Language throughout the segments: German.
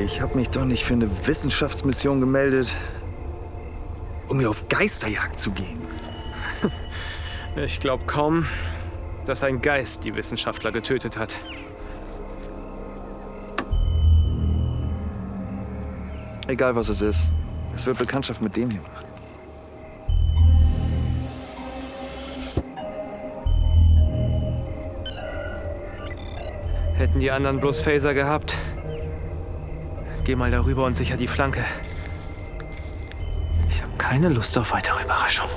Ich habe mich doch nicht für eine Wissenschaftsmission gemeldet, um hier auf Geisterjagd zu gehen. Ich glaube kaum, dass ein Geist die Wissenschaftler getötet hat. Egal was es ist, es wird Bekanntschaft mit dem hier machen. Hätten die anderen bloß Phaser gehabt. Geh mal darüber und sicher die Flanke. Ich habe keine Lust auf weitere Überraschungen.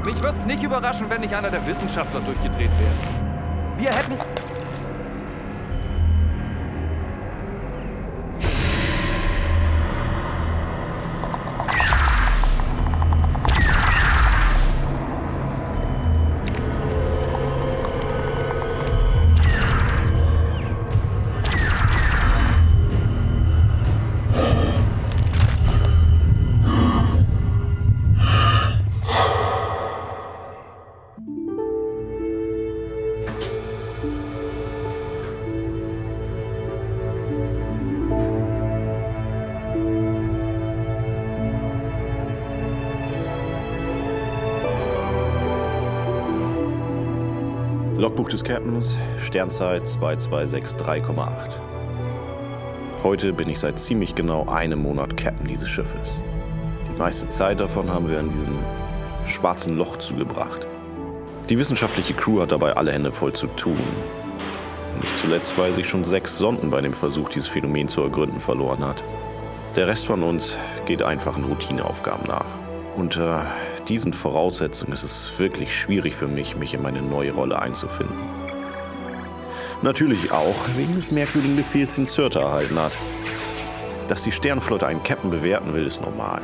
Mich würde es nicht überraschen, wenn nicht einer der Wissenschaftler durchgedreht wäre. Wir hätten... Logbuch des Captains, Sternzeit 2263,8. Heute bin ich seit ziemlich genau einem Monat Captain dieses Schiffes. Die meiste Zeit davon haben wir an diesem schwarzen Loch zugebracht. Die wissenschaftliche Crew hat dabei alle Hände voll zu tun. Nicht zuletzt, weil sich schon 6 Sonden bei dem Versuch, dieses Phänomen zu ergründen, verloren hat. Der Rest von uns geht einfachen Routineaufgaben nach. Unter diesen Voraussetzungen ist es wirklich schwierig für mich, mich in meine neue Rolle einzufinden. Natürlich auch wegen des merkwürdigen Befehls, den Surtur erhalten hat. Dass die Sternenflotte einen Captain bewerten will, ist normal.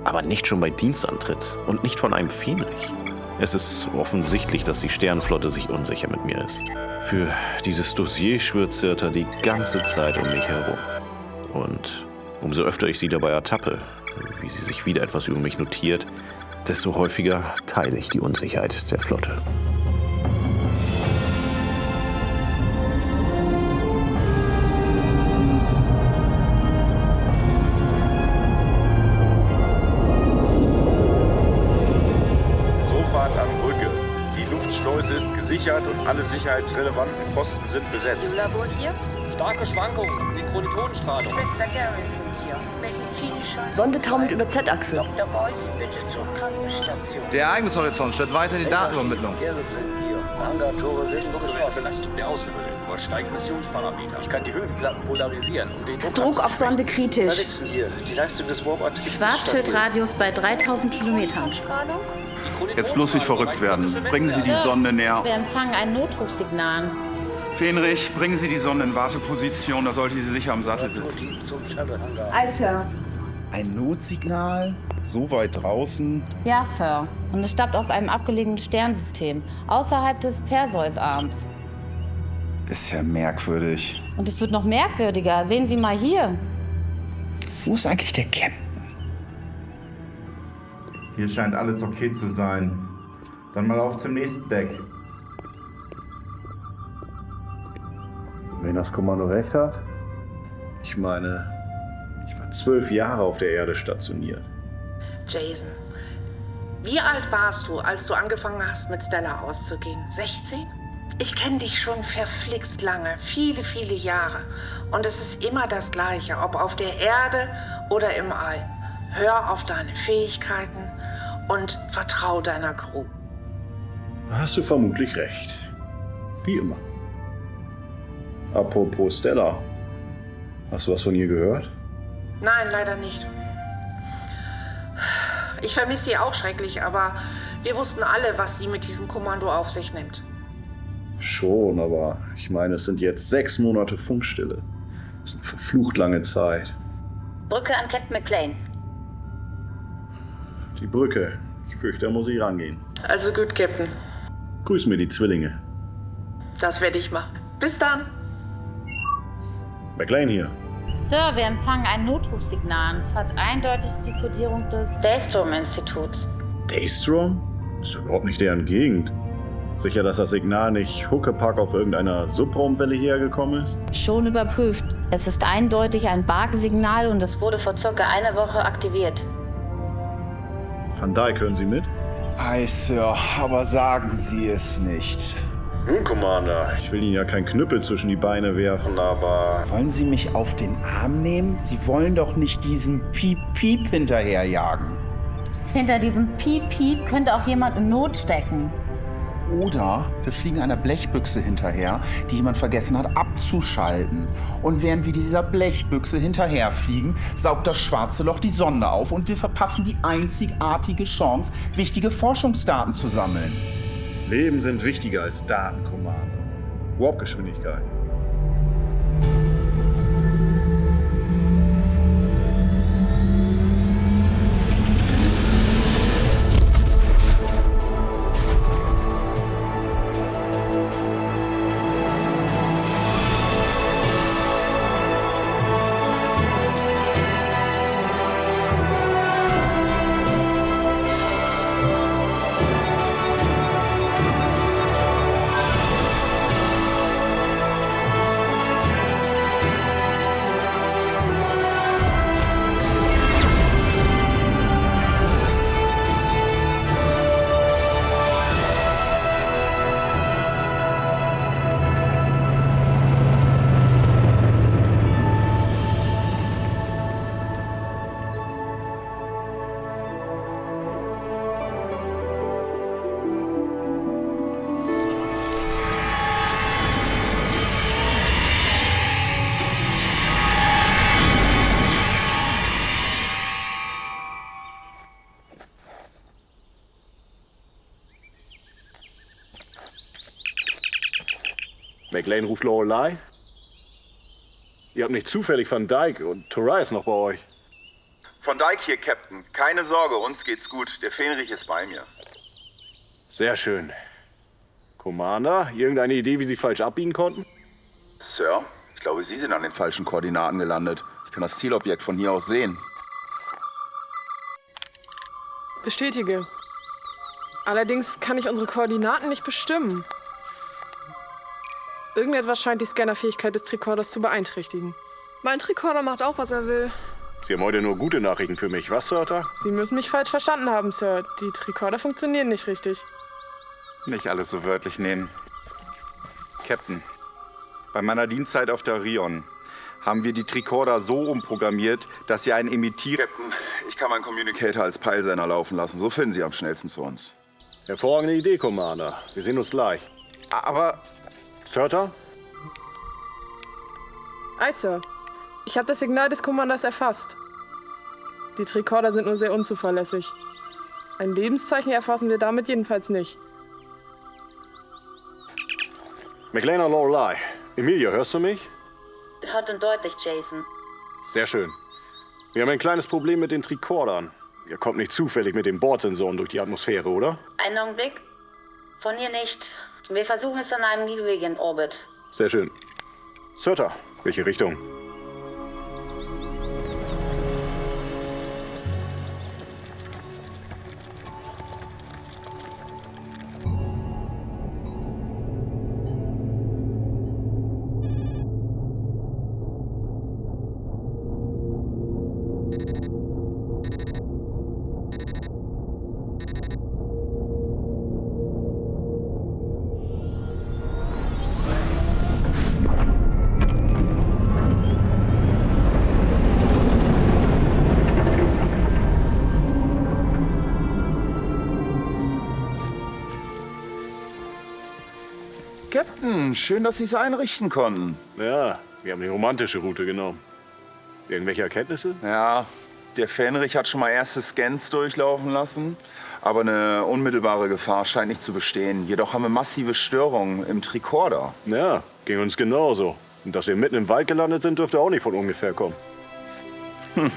Aber nicht schon bei Dienstantritt und nicht von einem Fähnrich. Es ist offensichtlich, dass die Sternenflotte sich unsicher mit mir ist. Für dieses Dossier schwirrt Surtur die ganze Zeit um mich herum. Und umso öfter ich sie dabei ertappe, wie sie sich wieder etwas über mich notiert, desto häufiger teile ich die Unsicherheit der Flotte. Sofort an Brücke. Die Luftschleuse ist gesichert und alle sicherheitsrelevanten Posten sind besetzt. Im Labor hier? Starke Schwankungen, Synchronitonenstrahlung. Mr. Garrison hier. Medizinischer... Sonde taumelt über Z-Achse. Dr. Boyce, bitte zur Krankenstation. Der Ereignishorizont stellt weiter die Datenübermittlung. Garrison hier. Hangartore sind geschlossen. Belastung der Außenhülle. Übersteigt Missionsparameter. Ich kann die Höhenplatten polarisieren, um den Druck auf Sonde kritisch. Dixon hier. Die Leistung des Warp-Antriebs ist Schwarzschildradius bei 3000 Kilometern. Strahlung? Jetzt bloß nicht verrückt werden. Bringen Sie die Sonde näher. Wir empfangen ein Notrufsignal. Fähnrich, bringen Sie die Sonde in Warteposition. Da sollte sie sicher am Sattel sitzen. stabil. Zum Shuttle-Hangar. Ei, Sir. Ein Notsignal? So weit draußen? Ja, Sir. Und es stammt aus einem abgelegenen Sternsystem, außerhalb des Perseus-Arms. Ist ja merkwürdig. Und es wird noch merkwürdiger. Sehen Sie mal hier. Wo ist eigentlich der Captain? Hier scheint alles okay zu sein. Dann mal auf zum nächsten Deck. Wenn das Kommando recht hat? Ich meine, ich war 12 Jahre auf der Erde stationiert. Jason, wie alt warst du, als du angefangen hast, mit Stella auszugehen? 16? Ich kenne dich schon verflixt lange, viele, viele Jahre. Und es ist immer das Gleiche, ob auf der Erde oder im All. Hör auf deine Fähigkeiten und vertrau deiner Crew. Da hast du vermutlich recht. Wie immer. Apropos Stella. Hast du was von ihr gehört? Nein, leider nicht. Ich vermisse sie auch schrecklich, aber wir wussten alle, was sie mit diesem Kommando auf sich nimmt. Schon, aber ich meine, es sind jetzt 6 Monate Funkstille. Das ist eine verflucht lange Zeit. Brücke an Captain McLean. Die Brücke. Ich fürchte, da muss ich rangehen. Also gut, Captain. Grüß mir die Zwillinge. Das werde ich machen. Bis dann. McLean hier. Sir, wir empfangen ein Notrufsignal. Es hat eindeutig die Kodierung des Daystrom-Instituts. Daystrom? Ist überhaupt nicht deren Gegend. Sicher, dass das Signal nicht Huckepack auf irgendeiner Subraumwelle hergekommen ist? Schon überprüft. Es ist eindeutig ein Bark-Signal und es wurde vor circa einer Woche aktiviert. Van Dijk, hören Sie mit? Hi, Sir, aber sagen Sie es nicht. Commander. Ich will Ihnen ja keinen Knüppel zwischen die Beine werfen, aber... Wollen Sie mich auf den Arm nehmen? Sie wollen doch nicht diesem Piep-Piep hinterherjagen. Hinter diesem Piep-Piep könnte auch jemand in Not stecken. Oder wir fliegen einer Blechbüchse hinterher, die jemand vergessen hat abzuschalten. Und während wir dieser Blechbüchse hinterherfliegen, saugt das schwarze Loch die Sonde auf und wir verpassen die einzigartige Chance, wichtige Forschungsdaten zu sammeln. Leben sind wichtiger als Daten, Commander. Warpgeschwindigkeit. McLean ruft Lorelei. Ihr habt nicht zufällig Van Dijk und Tobias noch bei euch. Von Dijk hier, Captain. Keine Sorge, uns geht's gut. Der Fähnrich ist bei mir. Sehr schön. Commander, irgendeine Idee, wie Sie falsch abbiegen konnten? Sir, ich glaube, Sie sind an den falschen Koordinaten gelandet. Ich kann das Zielobjekt von hier aus sehen. Bestätige. Allerdings kann ich unsere Koordinaten nicht bestimmen. Irgendetwas scheint die Scannerfähigkeit des Tricorders zu beeinträchtigen. Mein Tricorder macht auch, was er will. Sie haben heute nur gute Nachrichten für mich, was, Sir? Sie müssen mich falsch verstanden haben, Sir. Die Tricorder funktionieren nicht richtig. Nicht alles so wörtlich nehmen. Captain, bei meiner Dienstzeit auf der Rion haben wir die Tricorder so umprogrammiert, dass sie einen Emittierer... Captain, ich kann meinen Communicator als Peilsender laufen lassen. So finden Sie am schnellsten zu uns. Hervorragende Idee, Commander. Wir sehen uns gleich. Aber... Surtur? Ei, Sir. Ich habe das Signal des Commanders erfasst. Die Tricorder sind nur sehr unzuverlässig. Ein Lebenszeichen erfassen wir damit jedenfalls nicht. McLean und Lorelei. Emilia, hörst du mich? Hört und deutlich, Jason. Sehr schön. Wir haben ein kleines Problem mit den Tricordern. Ihr kommt nicht zufällig mit den Bordsensoren durch die Atmosphäre, oder? Einen Augenblick. Von hier nicht. Wir versuchen es an einem niedrigen Orbit. Sehr schön. Surtur, welche Richtung? Captain, schön, dass Sie es einrichten konnten. Ja, wir haben die romantische Route genommen. Irgendwelche Erkenntnisse? Ja, der Fähnrich hat schon mal erste Scans durchlaufen lassen. Aber eine unmittelbare Gefahr scheint nicht zu bestehen. Jedoch haben wir massive Störungen im Tricorder. Ja, ging uns genauso. Und dass wir mitten im Wald gelandet sind, dürfte auch nicht von ungefähr kommen. Hm.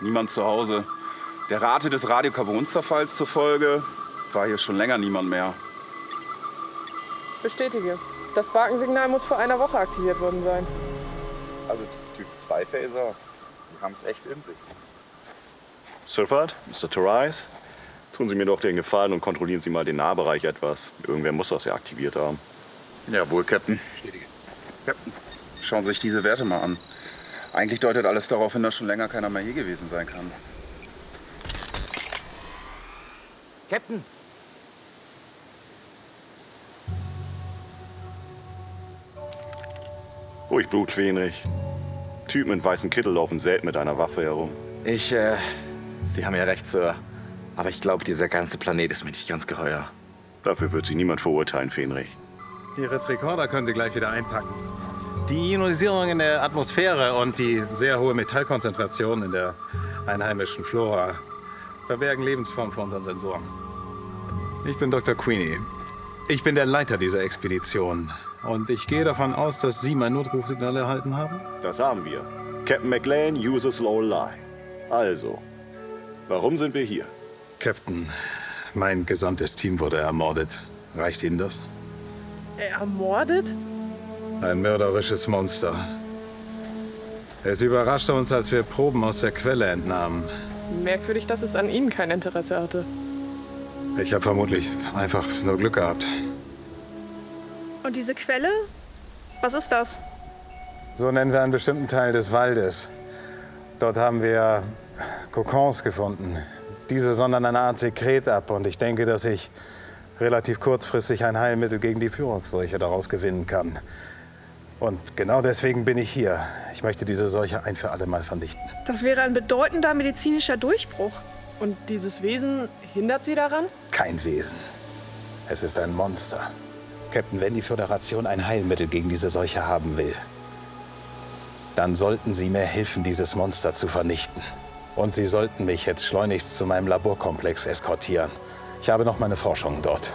Niemand zu Hause. Der Rate des Radiokarbonzerfalls zufolge war hier schon länger niemand mehr. Bestätige. Das Barkensignal muss vor einer Woche aktiviert worden sein. Also Typ 2 Phaser, die haben es echt in sich. Surfert, Mr. Torais, tun Sie mir doch den Gefallen und kontrollieren Sie mal den Nahbereich etwas. Irgendwer muss das ja aktiviert haben. Jawohl, Captain. Captain, schauen Sie sich diese Werte mal an. Eigentlich deutet alles darauf hin, dass schon länger keiner mehr hier gewesen sein kann. Captain! Ruhig Blut, Fähnrich. Typen in weißen Kittel laufen selten mit einer Waffe herum. Sie haben ja recht, Sir. Aber ich glaube, dieser ganze Planet ist mir nicht ganz geheuer. Dafür wird Sie niemand verurteilen, Fähnrich. Ihre Tricorder können Sie gleich wieder einpacken. Die Ionisierung in der Atmosphäre und die sehr hohe Metallkonzentration in der einheimischen Flora verbergen Lebensformen für unseren Sensoren. Ich bin Dr. Queenie. Ich bin der Leiter dieser Expedition. Und ich gehe davon aus, dass Sie mein Notrufsignal erhalten haben? Das haben wir. Captain McLean uses Lorelei. Also, warum sind wir hier? Captain, mein gesamtes Team wurde ermordet. Reicht Ihnen das? Ermordet? Ein mörderisches Monster. Es überraschte uns, als wir Proben aus der Quelle entnahmen. Merkwürdig, dass es an Ihnen kein Interesse hatte. Ich habe vermutlich einfach nur Glück gehabt. Und diese Quelle? Was ist das? So nennen wir einen bestimmten Teil des Waldes. Dort haben wir Kokons gefunden. Diese sondern eine Art Sekret ab und ich denke, dass ich relativ kurzfristig ein Heilmittel gegen die Pyrox-Seuche daraus gewinnen kann. Und genau deswegen bin ich hier. Ich möchte diese Seuche ein für alle Mal vernichten. Das wäre ein bedeutender medizinischer Durchbruch. Und dieses Wesen hindert Sie daran? Kein Wesen. Es ist ein Monster. Captain, wenn die Föderation ein Heilmittel gegen diese Seuche haben will, dann sollten Sie mir helfen, dieses Monster zu vernichten. Und Sie sollten mich jetzt schleunigst zu meinem Laborkomplex eskortieren. Ich habe noch meine Forschungen dort.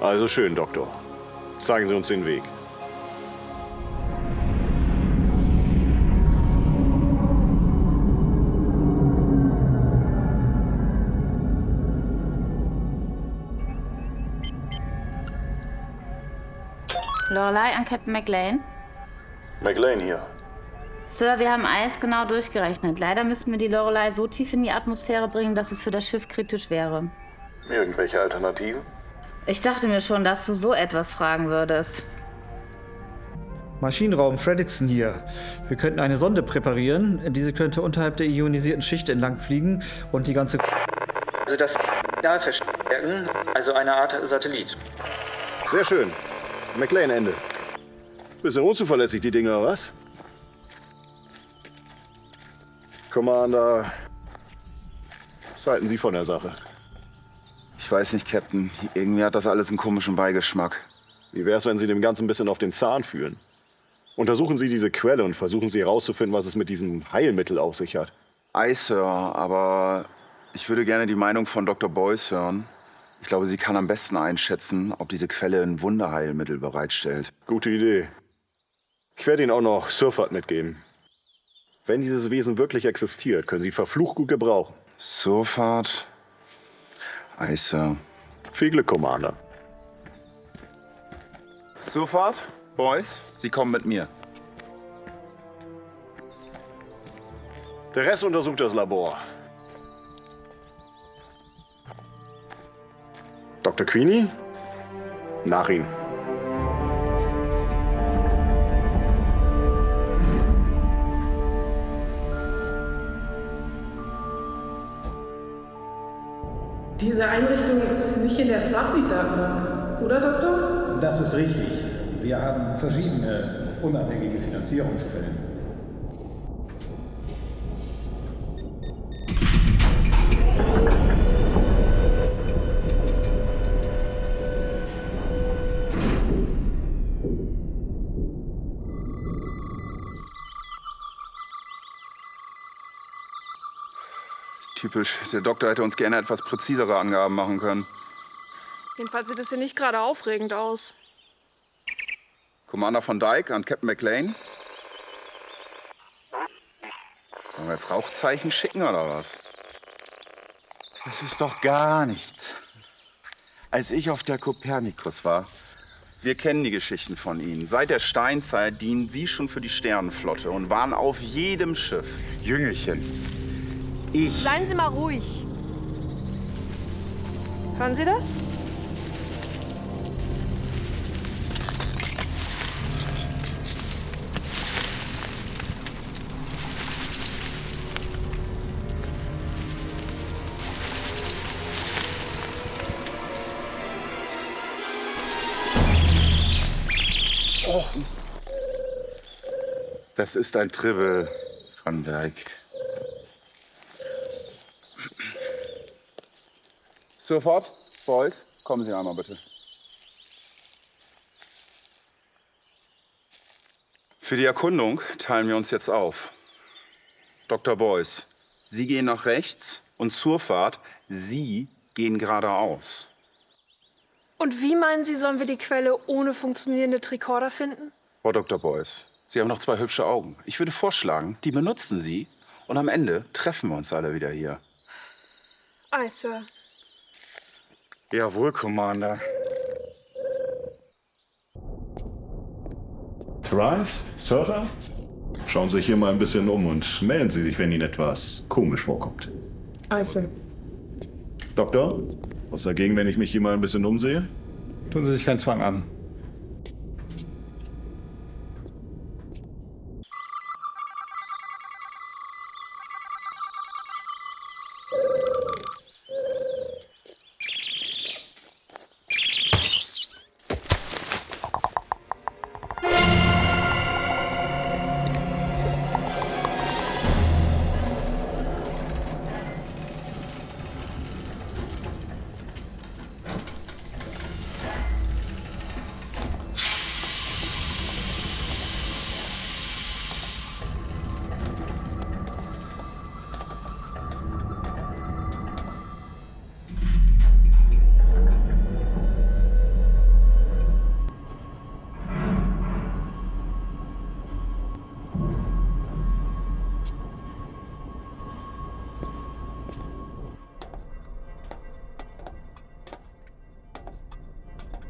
Also schön, Doktor. Zeigen Sie uns den Weg. Lorelei an Captain McLean. McLean hier. Sir, wir haben alles genau durchgerechnet. Leider müssten wir die Lorelei so tief in die Atmosphäre bringen, dass es für das Schiff kritisch wäre. Irgendwelche Alternativen? Ich dachte mir schon, dass du so etwas fragen würdest. Maschinenraum Fredrickson hier. Wir könnten eine Sonde präparieren. Diese könnte unterhalb der ionisierten Schicht entlang fliegen und die ganze... Also das Signal verstärken, also eine Art Satellit. Sehr schön. McLean, Ende. Bisschen unzuverlässig, die Dinger, was? Commander, was halten Sie von der Sache? Ich weiß nicht, Captain. Irgendwie hat das alles einen komischen Beigeschmack. Wie wär's, wenn Sie dem Ganzen ein bisschen auf den Zahn fühlen? Untersuchen Sie diese Quelle und versuchen Sie herauszufinden, was es mit diesem Heilmittel auf sich hat. Ei, Sir, aber ich würde gerne die Meinung von Dr. Boyce hören. Ich glaube, sie kann am besten einschätzen, ob diese Quelle ein Wunderheilmittel bereitstellt. Gute Idee. Ich werde Ihnen auch noch Surfert mitgeben. Wenn dieses Wesen wirklich existiert, können Sie verflucht gut gebrauchen. Surfert? Ei, Sir. Viel Glück, Commander. Surfert? Boys, Sie kommen mit mir. Der Rest untersucht das Labor. Dr. Queenie? Nach Ihnen. Diese Einrichtung ist nicht in der Starfleet-Datenbank, oder, Doktor? Das ist richtig. Wir haben verschiedene unabhängige Finanzierungsquellen. Typisch. Der Doktor hätte uns gerne etwas präzisere Angaben machen können. Jedenfalls sieht es hier nicht gerade aufregend aus. Commander von Dyke an Captain McLean. Sollen wir jetzt Rauchzeichen schicken oder was? Das ist doch gar nichts. Als ich auf der Kopernikus war, wir kennen die Geschichten von Ihnen. Seit der Steinzeit dienen Sie schon für die Sternenflotte und waren auf jedem Schiff. Jüngelchen, ich... Seien Sie mal ruhig. Hören Sie das? Oh. Das ist ein Tribble, Van Dijk. Sofort, Boys, kommen Sie einmal bitte. Für die Erkundung teilen wir uns jetzt auf. Dr. Boyce, Sie gehen nach rechts und Surfat, Sie gehen geradeaus. Und wie meinen Sie, sollen wir die Quelle ohne funktionierende Tricorder finden? Frau Dr. Boyce, Sie haben noch 2 hübsche Augen. Ich würde vorschlagen, die benutzen Sie und am Ende treffen wir uns alle wieder hier. Aye, Sir. Jawohl, Commander. Therese? Surfer? Schauen Sie sich hier mal ein bisschen um und melden Sie sich, wenn Ihnen etwas komisch vorkommt. Aye, Sir. Doktor? Was dagegen, wenn ich mich hier mal ein bisschen umsehe? Tun Sie sich keinen Zwang an.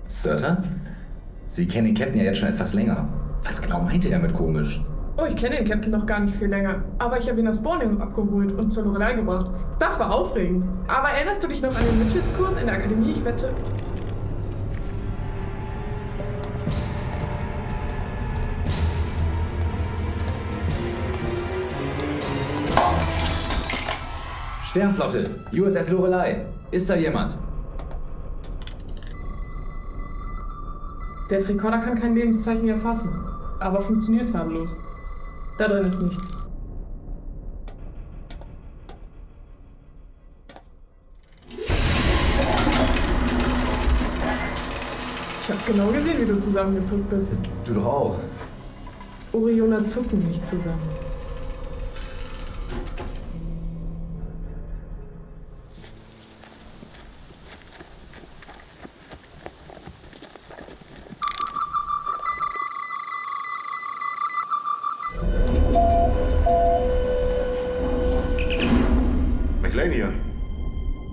Surtur? Sie kennen den Captain ja jetzt schon etwas länger. Was genau meinte er mit komisch? Oh, ich kenne den Captain noch gar nicht viel länger. Aber ich habe ihn aus Borneo abgeholt und zur Lorelei gebracht. Das war aufregend. Aber erinnerst du dich noch an den Mitchellskurs in der Akademie? Ich wette. Sternflotte, USS Lorelei. Ist da jemand? Der Tricorder kann kein Lebenszeichen erfassen, aber funktioniert tadellos. Da drin ist nichts. Ich habe genau gesehen, wie du zusammengezuckt bist. Du doch auch. Orioner zucken nicht zusammen.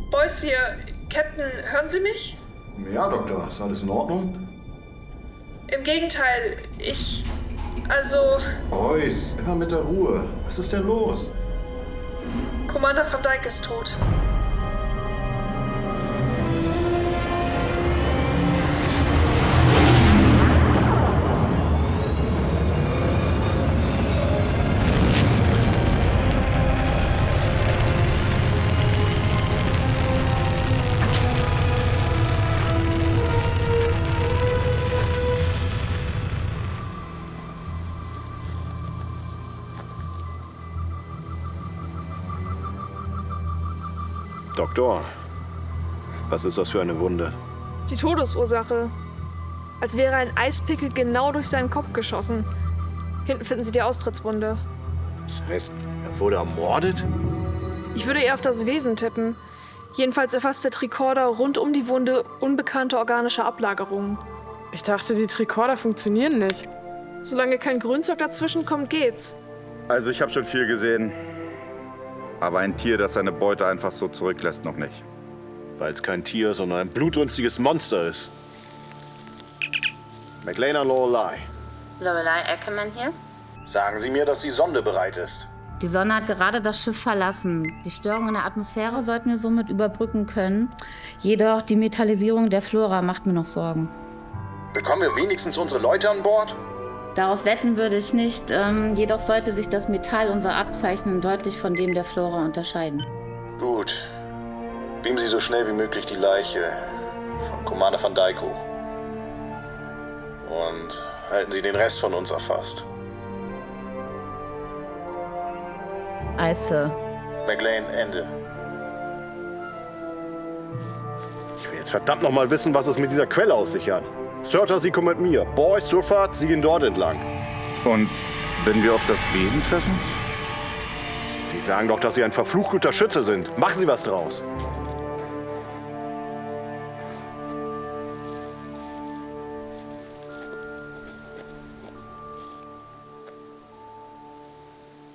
Boyce hier. Captain, hören Sie mich? Ja, Doktor. Ist alles in Ordnung? Im Gegenteil, also... Boyce, immer mit der Ruhe. Was ist denn los? Commander Van Dijk ist tot. Doktor, was ist das für eine Wunde? Die Todesursache. Als wäre ein Eispickel genau durch seinen Kopf geschossen. Hinten finden Sie die Austrittswunde. Das heißt, er wurde ermordet? Ich würde eher auf das Wesen tippen. Jedenfalls erfasst der Tricorder rund um die Wunde unbekannte organische Ablagerungen. Ich dachte, die Tricorder funktionieren nicht. Solange kein Grünzeug dazwischen kommt, geht's. Also ich habe schon viel gesehen. Aber ein Tier, das seine Beute einfach so zurücklässt, noch nicht. Weil es kein Tier, sondern ein blutrünstiges Monster ist. McLean Lorelei. Lorelei Ackerman hier. Sagen Sie mir, dass die Sonde bereit ist. Die Sonne hat gerade das Schiff verlassen. Die Störung in der Atmosphäre sollten wir somit überbrücken können. Jedoch die Metallisierung der Flora macht mir noch Sorgen. Bekommen wir wenigstens unsere Leute an Bord? Darauf wetten würde ich nicht. Jedoch sollte sich das Metall unserer Abzeichen deutlich von dem der Flora unterscheiden. Gut. Beamen Sie so schnell wie möglich die Leiche von Commander van Dyke hoch. Und halten Sie den Rest von uns erfasst. Sir. McLean, Ende. Ich will jetzt verdammt noch mal wissen, was es mit dieser Quelle auf sich hat. Surtur, Sie kommen mit mir. Boy, Surfert, Sie gehen dort entlang. Und wenn wir auf das Leben treffen? Sie sagen doch, dass Sie ein verflucht guter Schütze sind. Machen Sie was draus.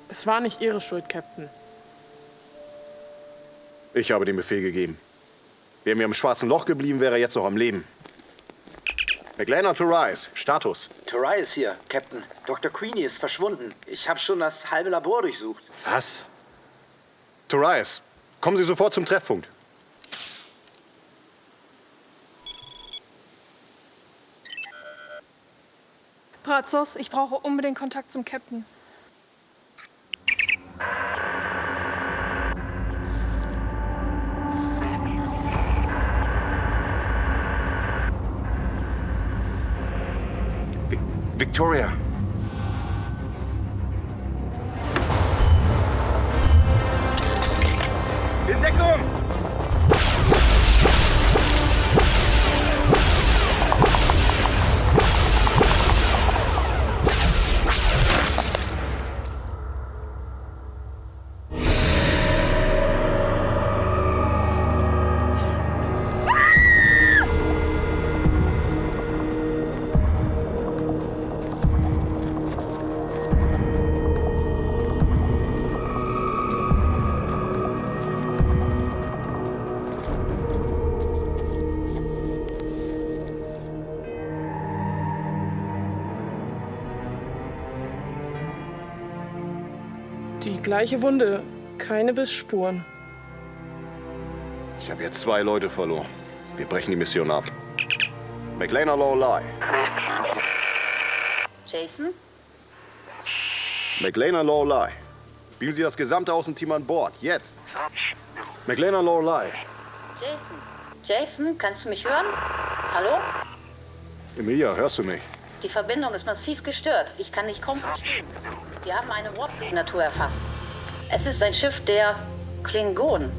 Es war nicht Ihre Schuld, Captain. Ich habe den Befehl gegeben. Wäre mir im schwarzen Loch geblieben, wäre er jetzt noch am Leben. McLean to Rise. Status. Torai ist hier, Captain. Dr. Queenie ist verschwunden. Ich habe schon das halbe Labor durchsucht. Was? To Rise. Kommen Sie sofort zum Treffpunkt. Brazos, ich brauche unbedingt Kontakt zum Captain. Victoria. In Deckung! Die gleiche Wunde, keine Bissspuren. Ich habe jetzt 2 Leute verloren. Wir brechen die Mission ab. McLean Lorelei. Jason? McLean Lorelei. Beamen Sie das gesamte Außenteam an Bord. Jetzt. McLean Lorelei. Jason? Jason, kannst du mich hören? Hallo? Emilia, hörst du mich? Die Verbindung ist massiv gestört. Ich kann dich kaum verstehen. Wir haben eine Warp-Signatur erfasst. Es ist ein Schiff der Klingonen.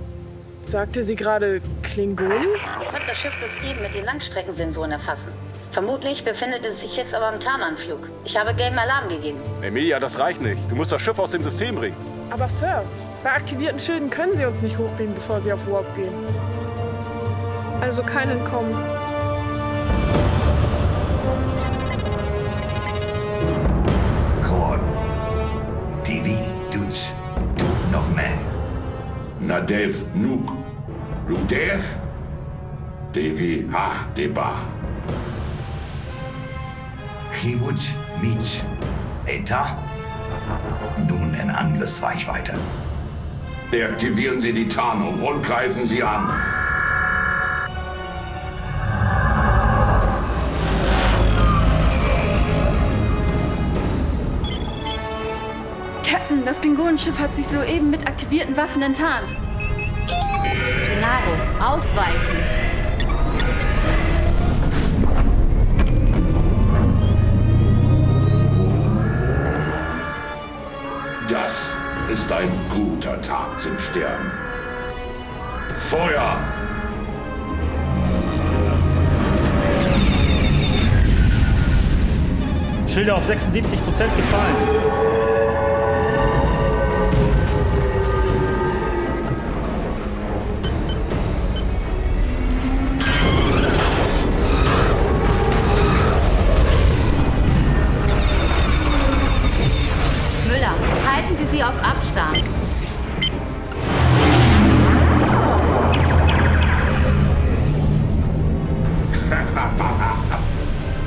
Sagte sie gerade Klingonen? Ihr könnt das Schiff bis eben mit den Langstreckensensoren erfassen. Vermutlich befindet es sich jetzt aber im Tarnanflug. Ich habe gelben Alarm gegeben. Emilia, das reicht nicht. Du musst das Schiff aus dem System bringen. Aber Sir, bei aktivierten Schilden können Sie uns nicht hochbeamen, bevor Sie auf Warp gehen. Also kein Entkommen. Korn. TV, Dutch. Noch mehr. Nadev, Nuk. Ludev. Devi, Ha, Deba. Chivuc, Mitch. Eta. Nun in Angriffsreichweite. Deaktivieren Sie die Tarnung und greifen Sie an. Captain, das Klingonenschiff hat sich soeben mit aktivierten Waffen enttarnt. Gennaro, ausweichen. Das ist ein guter Tag zum Sterben. Feuer! Schilder auf 76% gefallen. Müller, halten Sie sie auf Abstand.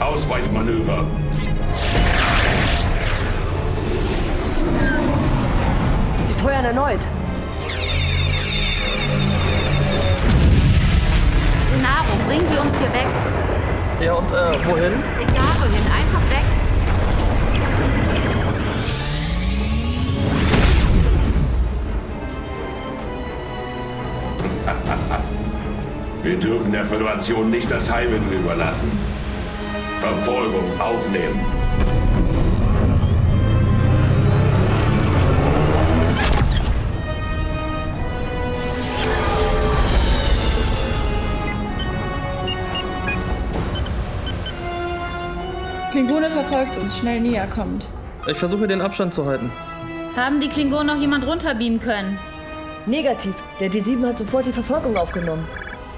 Ausweichmanöver. Sie feuern erneut. Gennaro, bringen Sie uns hier weg. Ja, und wohin? Egal wohin, einfach weg. Wir dürfen der Föderation nicht das Heilmittel überlassen. Verfolgung aufnehmen. Klingone verfolgt uns, schnell näher kommt. Ich versuche den Abstand zu halten. Haben die Klingonen noch jemand runterbeamen können? Negativ. Der D7 hat sofort die Verfolgung aufgenommen.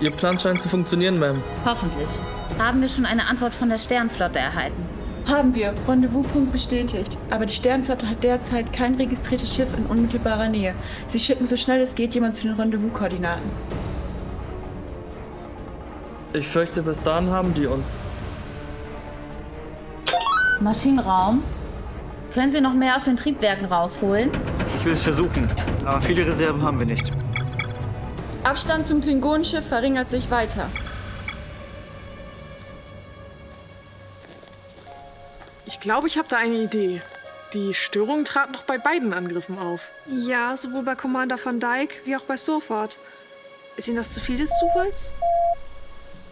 Ihr Plan scheint zu funktionieren, Ma'am. Hoffentlich. Haben wir schon eine Antwort von der Sternflotte erhalten? Haben wir. Rendezvouspunkt bestätigt. Aber die Sternflotte hat derzeit kein registriertes Schiff in unmittelbarer Nähe. Sie schicken so schnell es geht jemand zu den Rendezvous-Koordinaten. Ich fürchte, bis dahin haben die uns. Maschinenraum. Können Sie noch mehr aus den Triebwerken rausholen? Ich will es versuchen, aber viele Reserven haben wir nicht. Abstand zum Klingonenschiff verringert sich weiter. Ich glaube, ich habe da eine Idee. Die Störung trat noch bei beiden Angriffen auf. Ja, sowohl bei Commander Van Dyke wie auch bei Sofort. Ist Ihnen das zu viel des Zufalls?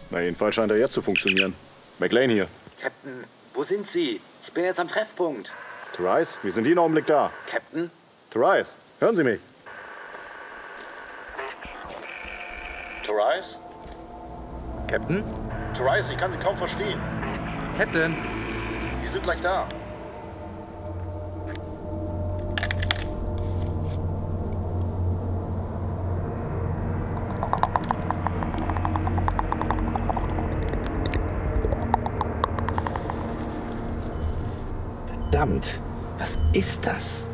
Na, jedenfalls scheint er jetzt zu funktionieren. McLean hier. Captain, wo sind Sie? Ich bin jetzt am Treffpunkt. Therese, wir sind jeden Augenblick da. Captain? Therese, hören Sie mich. Therese? Captain? Therese, ich kann Sie kaum verstehen. Captain? Die sind gleich da. Verdammt, was ist das?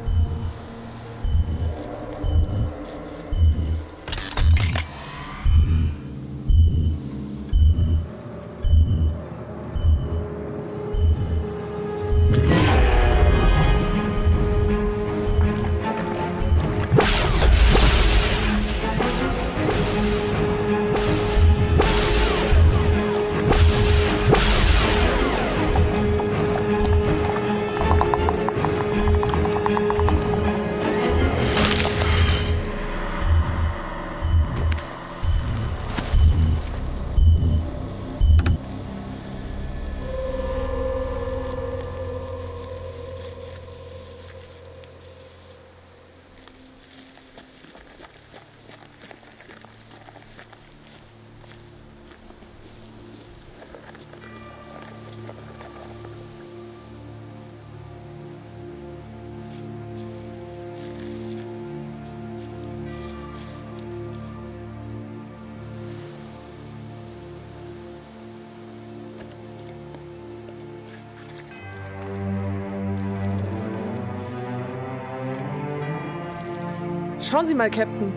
Schauen Sie mal, Captain.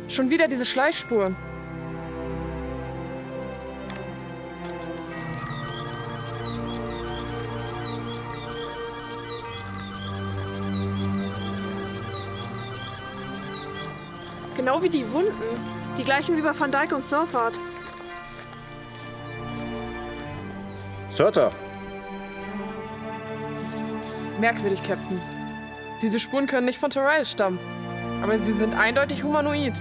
Schon wieder diese Schleichspuren. Genau wie die Wunden. Die gleichen wie bei Van Dyke und Sofort. Surtur. Merkwürdig, Captain. Diese Spuren können nicht von Therese stammen. Aber sie sind eindeutig humanoid.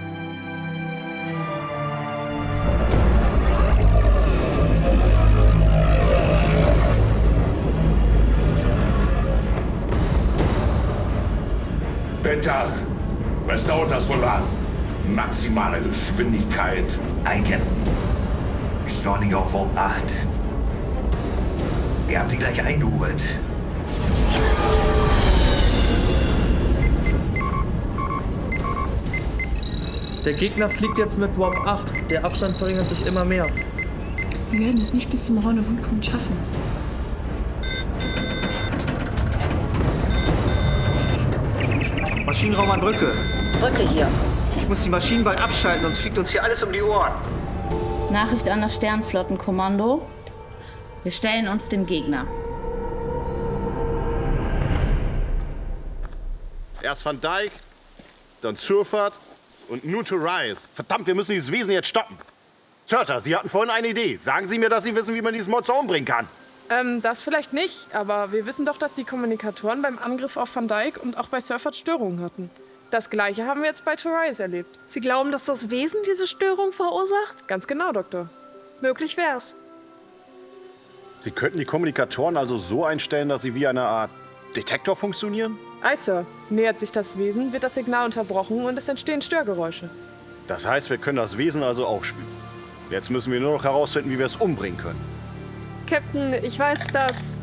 Beta, was dauert das wohl an? Maximale Geschwindigkeit. Ein Captain. Beschleuniger auf Warp 8. Wir haben sie gleich eingeholt. Der Gegner fliegt jetzt mit Warp 8. Der Abstand verringert sich immer mehr. Wir werden es nicht bis zum Rendezvouspunkt schaffen. Maschinenraum an Brücke. Brücke hier. Ich muss die Maschinen bald abschalten, sonst fliegt uns hier alles um die Ohren. Nachricht an das Sternflottenkommando. Wir stellen uns dem Gegner. Erst Van Dyke, dann Surfert und nun Therese. Verdammt, wir müssen dieses Wesen jetzt stoppen. Surtur, Sie hatten vorhin eine Idee. Sagen Sie mir, dass Sie wissen, wie man dieses Monster umbringen kann. Das vielleicht nicht, aber wir wissen doch, dass die Kommunikatoren beim Angriff auf Van Dyke und auch bei Surfert Störungen hatten. Das Gleiche haben wir jetzt bei Therese erlebt. Sie glauben, dass das Wesen diese Störung verursacht? Ganz genau, Doktor. Möglich wär's. Sie könnten die Kommunikatoren also so einstellen, dass sie wie eine Art Detektor funktionieren? Aye, Sir. Nähert sich das Wesen, wird das Signal unterbrochen und es entstehen Störgeräusche. Das heißt, wir können das Wesen also auch spüren. Jetzt müssen wir nur noch herausfinden, wie wir es umbringen können. Captain, ich weiß, dass...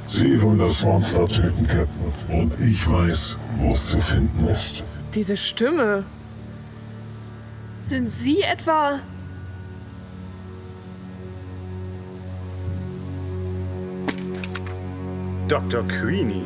Sie wollen das Monster töten, Captain. Und ich weiß, wo es zu finden ist. Diese Stimme. Sind Sie etwa... Dr. Queenie.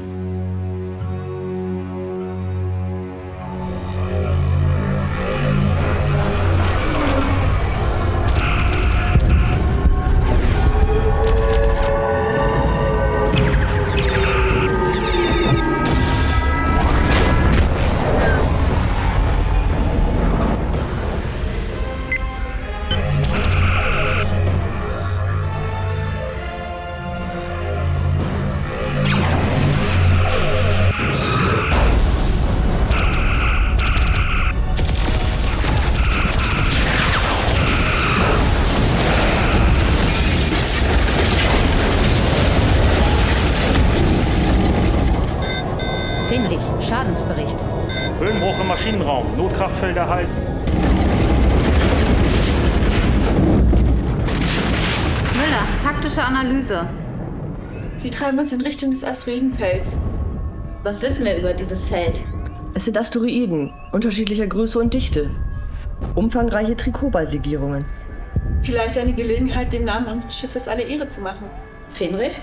Schadensbericht. Höhenbruch im Maschinenraum. Notkraftfeld erhalten. Müller, taktische Analyse. Sie treiben uns in Richtung des Asteroidenfelds. Was wissen wir über dieses Feld? Es sind Asteroiden, unterschiedlicher Größe und Dichte. Umfangreiche Trikoball-Legierungen. Vielleicht eine Gelegenheit, dem Namen unseres Schiffes alle Ehre zu machen. Fenrich?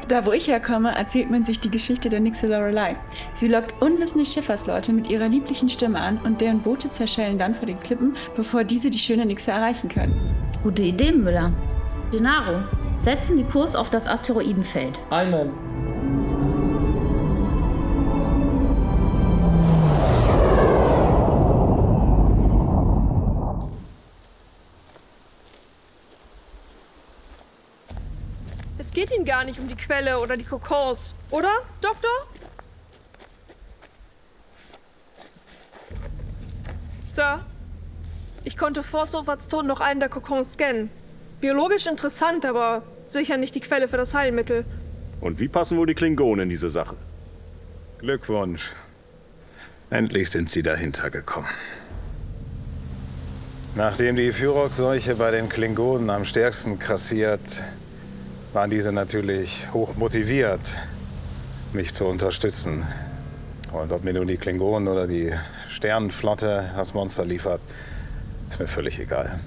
Da, wo ich herkomme, erzählt man sich die Geschichte der Nixe Lorelei. Sie lockt unwissende Schiffersleute mit ihrer lieblichen Stimme an und deren Boote zerschellen dann vor den Klippen, bevor diese die schöne Nixe erreichen können. Gute Idee, Müller. Gennaro, setzen die Kurs auf das Asteroidenfeld. Einmal. Es geht Ihnen gar nicht um die Quelle oder die Kokons, oder, Doktor? Sir, ich konnte vor Soforts Tod noch einen der Kokons scannen. Biologisch interessant, aber sicher nicht die Quelle für das Heilmittel. Und wie passen wohl die Klingonen in diese Sache? Glückwunsch. Endlich sind Sie dahinter gekommen. Nachdem die Fyrox-Seuche bei den Klingonen am stärksten grassiert, waren diese natürlich hoch motiviert, mich zu unterstützen. Und ob mir nun die Klingonen oder die Sternenflotte das Monster liefert, ist mir völlig egal.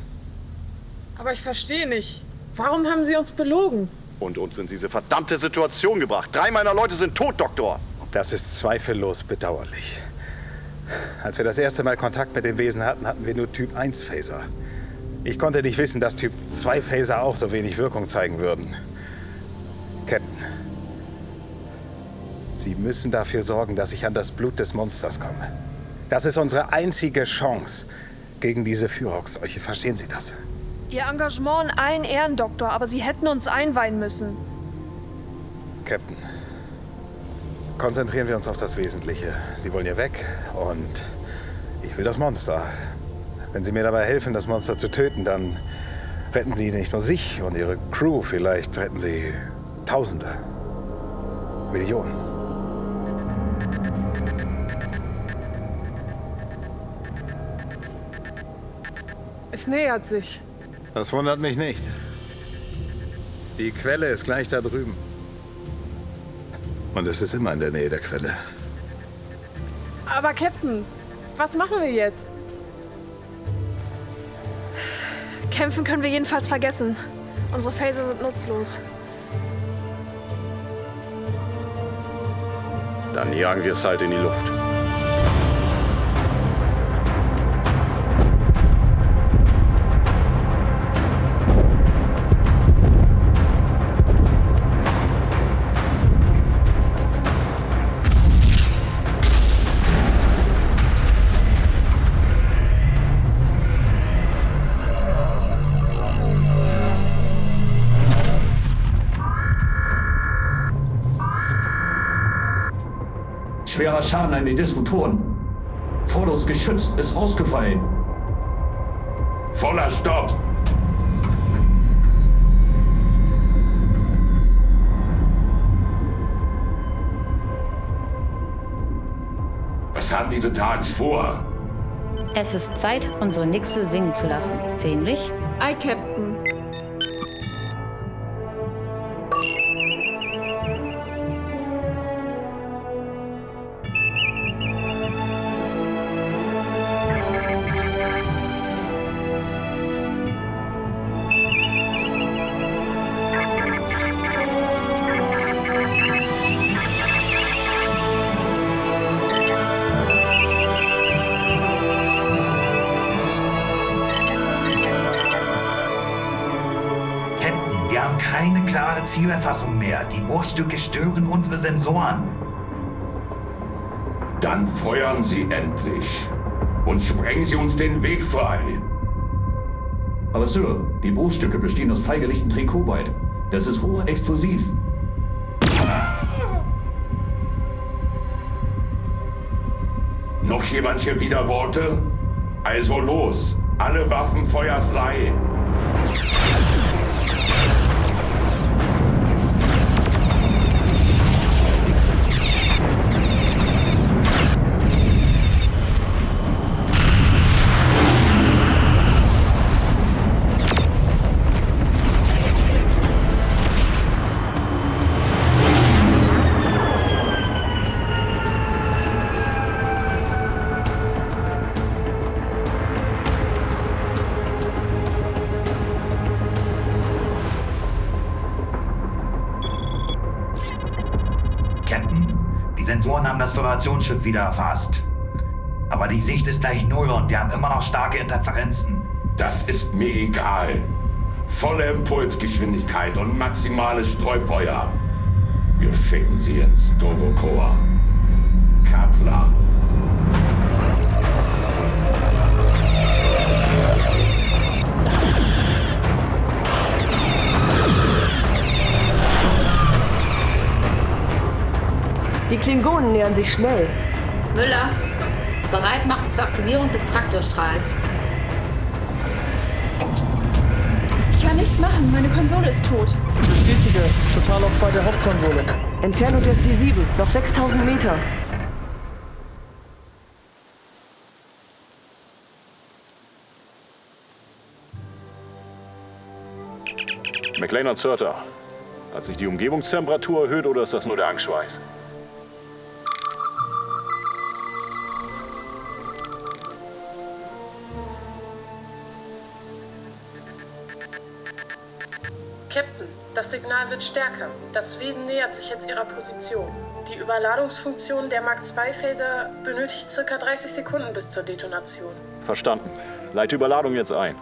Aber ich verstehe nicht. Warum haben Sie uns belogen? Und uns in diese verdammte Situation gebracht. 3 meiner Leute sind tot, Doktor. Das ist zweifellos bedauerlich. Als wir das erste Mal Kontakt mit dem Wesen hatten, hatten wir nur Typ 1 Phaser. Ich konnte nicht wissen, dass Typ 2 Phaser auch so wenig Wirkung zeigen würden. Captain, Sie müssen dafür sorgen, dass ich an das Blut des Monsters komme. Das ist unsere einzige Chance gegen diese Fyrox-Seuche. Verstehen Sie das? Ihr Engagement in allen Ehren, Doktor, aber Sie hätten uns einweihen müssen. Captain, konzentrieren wir uns auf das Wesentliche. Sie wollen hier weg und ich will das Monster. Wenn Sie mir dabei helfen, das Monster zu töten, dann retten Sie nicht nur sich und Ihre Crew, vielleicht retten Sie Tausende, Millionen. Es nähert sich. Das wundert mich nicht. Die Quelle ist gleich da drüben. Und es ist immer in der Nähe der Quelle. Aber Captain, was machen wir jetzt? Kämpfen können wir jedenfalls vergessen. Unsere Phaser sind nutzlos. Dann jagen wir es halt in die Luft. Schwerer Schaden an den Disruptoren. Fordos Geschütz ist ausgefallen. Voller Stopp! Was haben diese Tags vor? Es ist Zeit, unsere Nixe singen zu lassen. Fähnrich? Aye, Captain. Wir haben keine klare Zielerfassung mehr. Die Bruchstücke stören unsere Sensoren. Dann feuern Sie endlich und sprengen Sie uns den Weg frei. Aber Sir, die Bruchstücke bestehen aus freigelegtem Trikobalt. Das ist hochexplosiv. Noch jemand hier Widerworte? Also los, alle Waffen feuerfrei. Die Sensoren haben das Föderationsschiff wieder erfasst. Aber die Sicht ist gleich null und wir haben immer noch starke Interferenzen. Das ist mir egal. Volle Impulsgeschwindigkeit und maximales Streufeuer. Wir schicken sie ins Dovokoa. Kapla. Die Klingonen nähern sich schnell. Müller, bereit machen zur Aktivierung des Traktorstrahls. Ich kann nichts machen, meine Konsole ist tot. Bestätige, Totalausfall der Hauptkonsole. Entfernung der SD7, noch 6000 Meter. McLean und Surter. Hat sich die Umgebungstemperatur erhöht oder ist das nur der Angstschweiß? Captain, das Signal wird stärker. Das Wesen nähert sich jetzt ihrer Position. Die Überladungsfunktion der Mark II-Phaser benötigt ca. 30 Sekunden bis zur Detonation. Verstanden. Leite Überladung jetzt ein.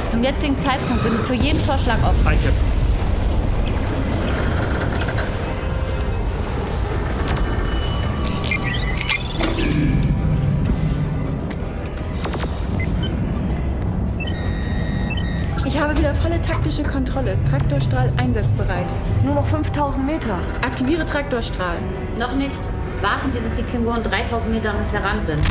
Zum jetzigen Zeitpunkt bin ich für jeden Vorschlag offen. Hi, Captain. Ich habe wieder volle taktische Kontrolle. Traktorstrahl einsatzbereit. Nur noch 5000 Meter. Aktiviere Traktorstrahl. Noch nicht. Warten Sie, bis die Klingonen 3000 Meter an uns heran sind.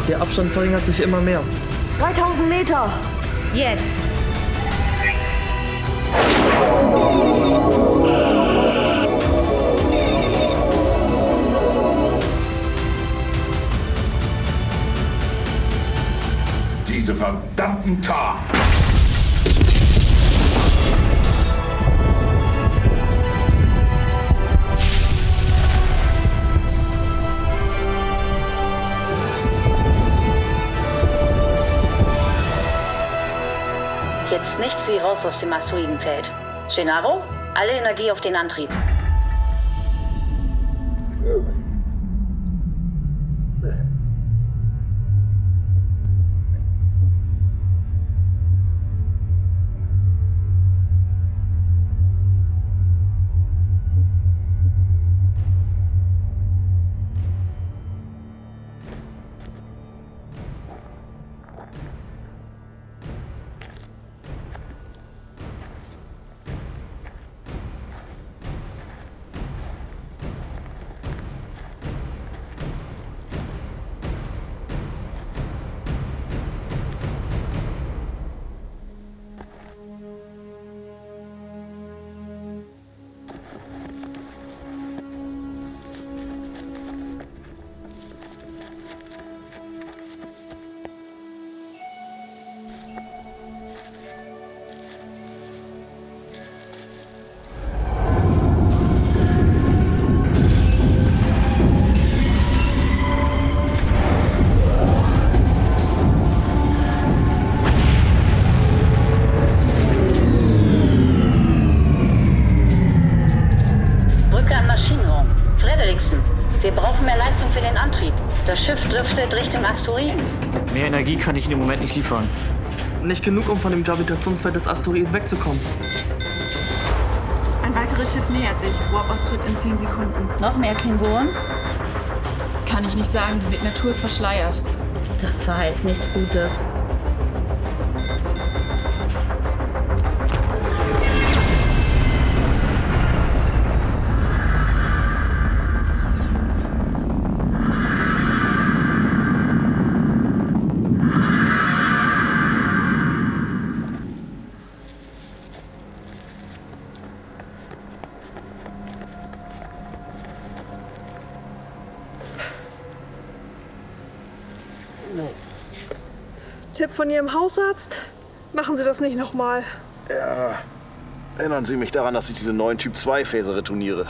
Der Abstand verringert sich immer mehr. 3000 Meter! Jetzt! Diese verdammten Tar! Jetzt nichts wie raus aus dem Asteroidenfeld. Gennaro, alle Energie auf den Antrieb. Wir brauchen mehr Leistung für den Antrieb. Das Schiff driftet Richtung Asteroiden. Mehr Energie kann ich Ihnen im Moment nicht liefern. Nicht genug, um von dem Gravitationsfeld des Asteroiden wegzukommen. Ein weiteres Schiff nähert sich. Warp-Austritt in 10 Sekunden. Noch mehr Klingonen? Kann ich nicht sagen, die Signatur ist verschleiert. Das verheißt nichts Gutes. Tipp von Ihrem Hausarzt? Machen Sie das nicht nochmal. Ja, erinnern Sie mich daran, dass ich diese neuen Typ-2-Phaser retourniere.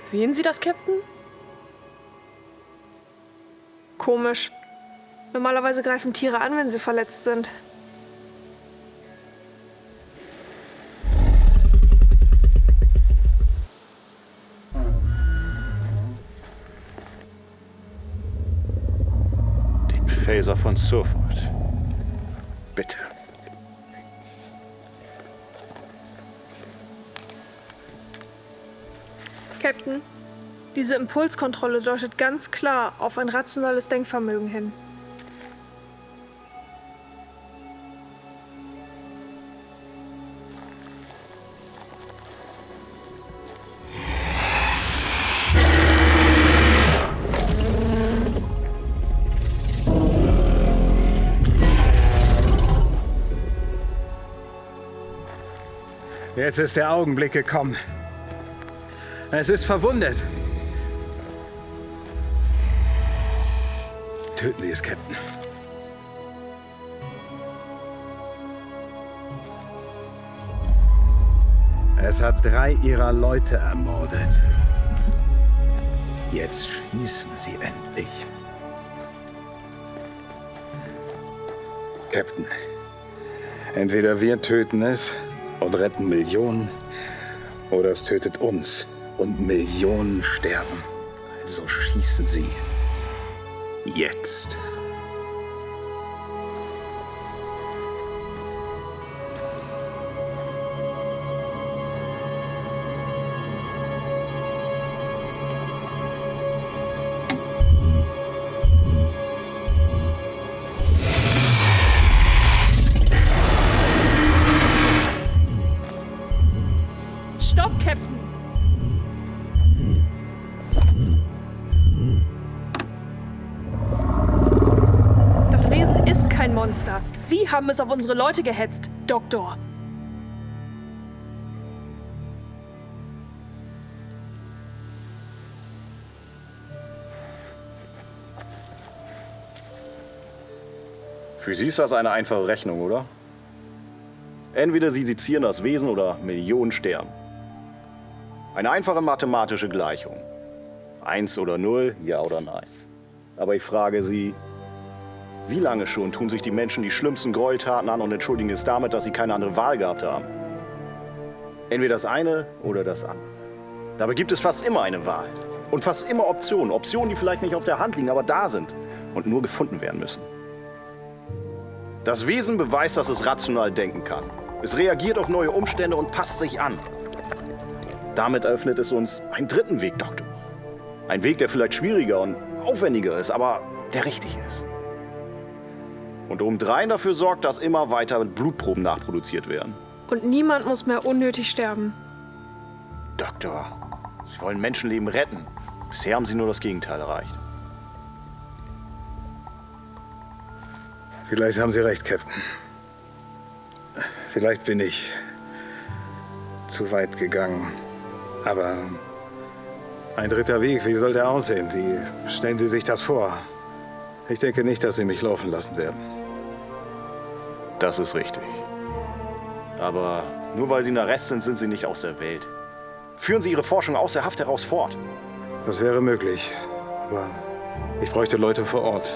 Sehen Sie das, Captain? Komisch. Normalerweise greifen Tiere an, wenn sie verletzt sind. Den Phaser von Surford. Bitte. Captain. Diese Impulskontrolle deutet ganz klar auf ein rationales Denkvermögen hin. Jetzt ist der Augenblick gekommen. Es ist verwundet. Töten Sie es, Captain. Es hat 3 Ihrer Leute ermordet. Jetzt schießen Sie endlich. Captain, entweder wir töten es und retten Millionen, oder es tötet uns und Millionen sterben. Also schießen Sie. Jetzt. Stopp, Captain! Das Wesen ist kein Monster. Sie haben es auf unsere Leute gehetzt, Doktor. Für Sie ist das eine einfache Rechnung, oder? Entweder Sie sezieren das Wesen oder Millionen sterben. Eine einfache mathematische Gleichung. 1 oder 0, ja oder nein. Aber ich frage Sie, wie lange schon tun sich die Menschen die schlimmsten Gräueltaten an und entschuldigen es damit, dass sie keine andere Wahl gehabt haben? Entweder das eine oder das andere. Dabei gibt es fast immer eine Wahl. Und fast immer Optionen. Optionen, die vielleicht nicht auf der Hand liegen, aber da sind und nur gefunden werden müssen. Das Wesen beweist, dass es rational denken kann. Es reagiert auf neue Umstände und passt sich an. Damit eröffnet es uns einen dritten Weg, Doktor. Ein Weg, der vielleicht schwieriger und aufwendiger ist, aber der richtig ist. Und obendrein dafür sorgt, dass immer weiter Blutproben nachproduziert werden. Und niemand muss mehr unnötig sterben. Doktor, Sie wollen Menschenleben retten. Bisher haben Sie nur das Gegenteil erreicht. Vielleicht haben Sie recht, Captain. Vielleicht bin ich zu weit gegangen. Aber ein dritter Weg, wie soll der aussehen? Wie stellen Sie sich das vor? Ich denke nicht, dass Sie mich laufen lassen werden. Das ist richtig. Aber nur weil Sie ein Arrest sind, sind Sie nicht aus der Welt. Führen Sie Ihre Forschung aus der Haft heraus fort. Das wäre möglich. Aber ich bräuchte Leute vor Ort.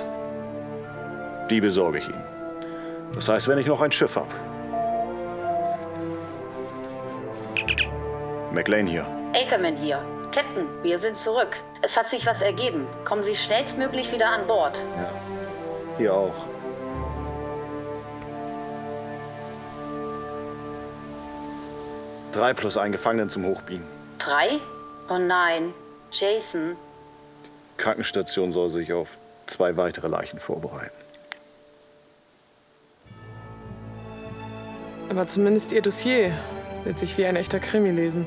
Die besorge ich Ihnen. Das heißt, wenn ich noch ein Schiff habe. McLean hier. Ackerman hier. Captain, wir sind zurück. Es hat sich was ergeben. Kommen Sie schnellstmöglich wieder an Bord. Ja. Hier auch. Drei plus einen Gefangenen zum Hochbiegen. 3? Oh nein. Jason. Die Krankenstation soll sich auf 2 weitere Leichen vorbereiten. Aber zumindest Ihr Dossier wird sich wie ein echter Krimi lesen.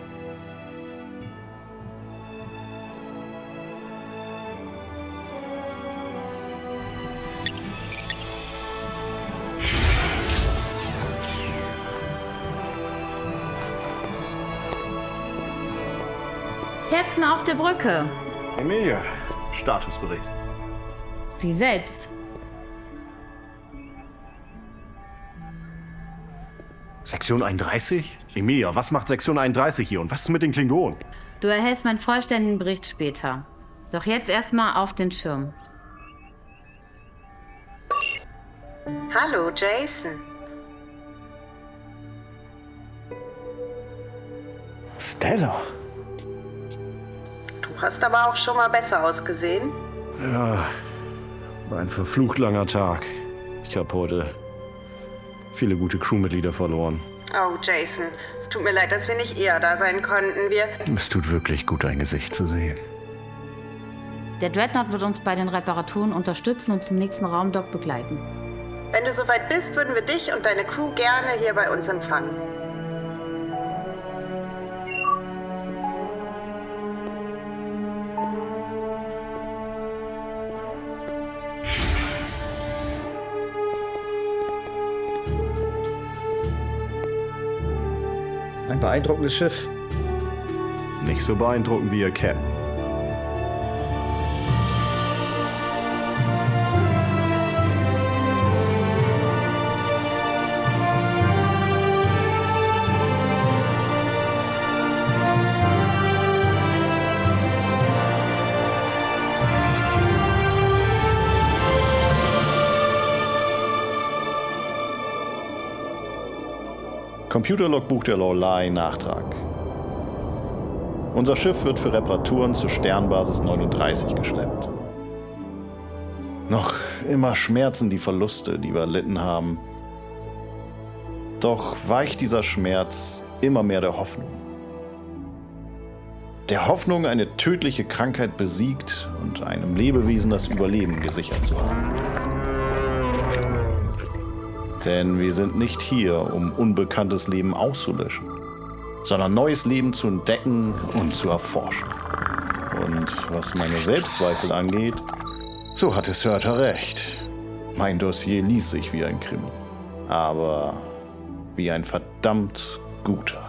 Captain auf der Brücke. Emilia, Statusbericht. Sie selbst. Sektion 31? Emilia, was macht Sektion 31 hier und was ist mit den Klingonen? Du erhältst meinen vollständigen Bericht später. Doch jetzt erstmal auf den Schirm. Hallo, Jason. Stella? Du hast aber auch schon mal besser ausgesehen. Ja, war ein verflucht langer Tag. Ich habe heute viele gute Crewmitglieder verloren. Oh, Jason, es tut mir leid, dass wir nicht eher da sein konnten. Es tut wirklich gut, dein Gesicht zu sehen. Der Dreadnought wird uns bei den Reparaturen unterstützen und zum nächsten Raumdock begleiten. Wenn du soweit bist, würden wir dich und deine Crew gerne hier bei uns empfangen. Ein beeindruckendes Schiff. Nicht so beeindruckend wie ihr Captain. Computerlogbuch der Lorelei Nachtrag. Unser Schiff wird für Reparaturen zur Sternbasis 39 geschleppt. Noch immer schmerzen die Verluste, die wir erlitten haben. Doch weicht dieser Schmerz immer mehr der Hoffnung. Der Hoffnung, eine tödliche Krankheit besiegt und einem Lebewesen das Überleben gesichert zu haben. Denn wir sind nicht hier, um unbekanntes Leben auszulöschen, sondern neues Leben zu entdecken und zu erforschen. Und was meine Selbstzweifel angeht, so hatte Surtur recht. Mein Dossier liest sich wie ein Krimi, aber wie ein verdammt guter.